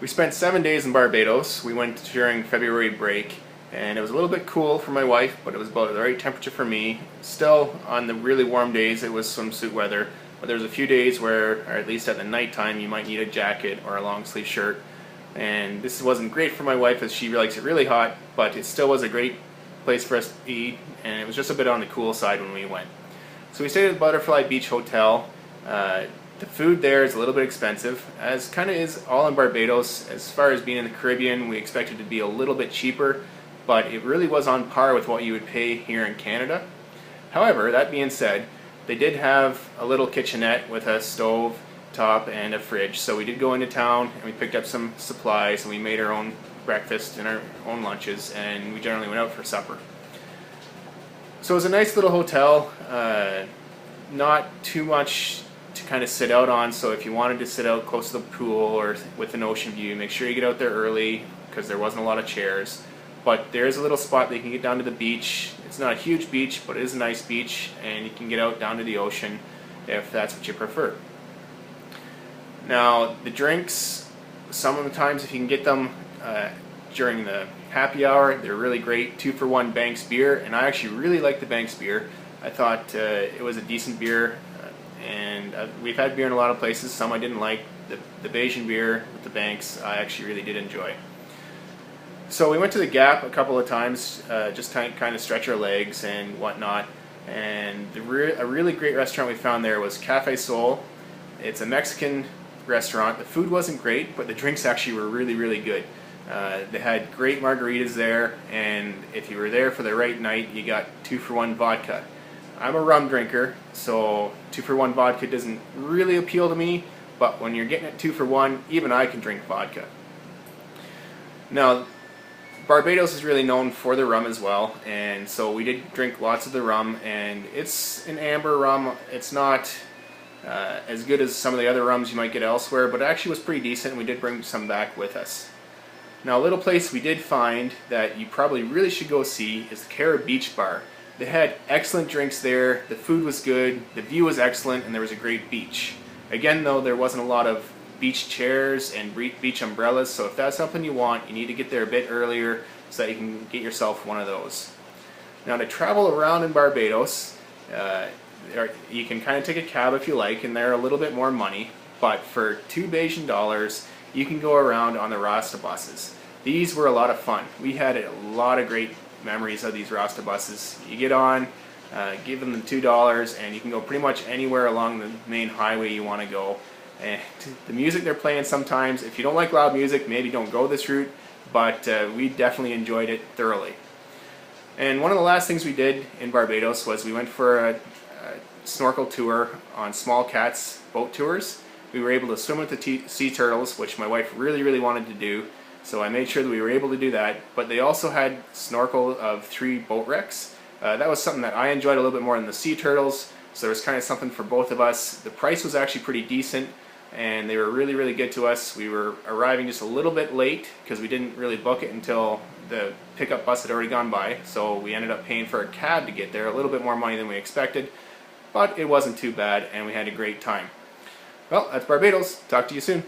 We spent 7 days in Barbados. We went during February break, and it was a little bit cool for my wife, but it was about the right temperature for me. Still, on the really warm days, it was swimsuit weather, but there was a few days where, or at least at the nighttime, you might need a jacket or a long sleeve shirt. And this wasn't great for my wife as she likes it really hot, but it still was a great place for us to eat, and it was just a bit on the cool side when we went. So we stayed at the Butterfly Beach Hotel. The food there is a little bit expensive, as kind of is all in Barbados. As far as being in the Caribbean, we expected to be a little bit cheaper, but it really was on par with what you would pay here in Canada. However, that being said, they did have a little kitchenette with a stove top and a fridge, so we did go into town and we picked up some supplies and we made our own breakfast and our own lunches, and we generally went out for supper. So it was a nice little hotel, not too much to kind of sit out on, so if you wanted to sit out close to the pool or with an ocean view, make sure you get out there early because there wasn't a lot of chairs. But there is a little spot that you can get down to the beach. It's not a huge beach, but it is a nice beach, and you can get out down to the ocean if that's what you prefer. Now, the drinks, some of the times if you can get them during the happy hour, they're really great. 2-for-1 Banks beer, and I actually really like the Banks beer. I thought it was a decent beer, and we've had beer in a lot of places. Some I didn't like. The Bayesian beer with the Banks I actually really did enjoy. So we went to the Gap a couple of times, just kind of stretch our legs and whatnot. And a really great restaurant we found there was Cafe Sol. It's a Mexican restaurant. The food wasn't great, but the drinks actually were really, really good. They had great margaritas there, and if you were there for the right night, you got 2-for-1 vodka. I'm a rum drinker, so 2-for-1 vodka doesn't really appeal to me, but when you're getting it 2-for-1, even I can drink vodka. Now, Barbados is really known for the rum as well, and so we did drink lots of the rum, and it's an amber rum. It's not as good as some of the other rums you might get elsewhere, but it actually was pretty decent, and we did bring some back with us. Now, a little place we did find that you probably really should go see is the Cara Beach Bar. They had excellent drinks there, the food was good, the view was excellent, and there was a great beach. Again though, there wasn't a lot of beach chairs and beach umbrellas, so if that's something you want, you need to get there a bit earlier so that you can get yourself one of those. Now, to travel around in Barbados, you can kind of take a cab if you like, and they're a little bit more money, but for $2 you can go around on the Rasta buses. These were a lot of fun. We had a lot of great memories of these Rasta buses. You get on, give them the $2, and you can go pretty much anywhere along the main highway you want to go. And the music they're playing sometimes, if you don't like loud music, maybe don't go this route, but we definitely enjoyed it thoroughly. And one of the last things we did in Barbados was we went for a snorkel tour on small cats boat tours. We were able to swim with the sea turtles, which my wife really, really wanted to do, so I made sure that we were able to do that. But they also had snorkel of 3 boat wrecks. That was something that I enjoyed a little bit more than the sea turtles, so there was kind of something for both of us. The price was actually pretty decent, and they were really, really good to us. We were arriving just a little bit late because we didn't really book it until the pickup bus had already gone by, so we ended up paying for a cab to get there, a little bit more money than we expected, but it wasn't too bad, and we had a great time. Well, that's Barbados. Talk to you soon.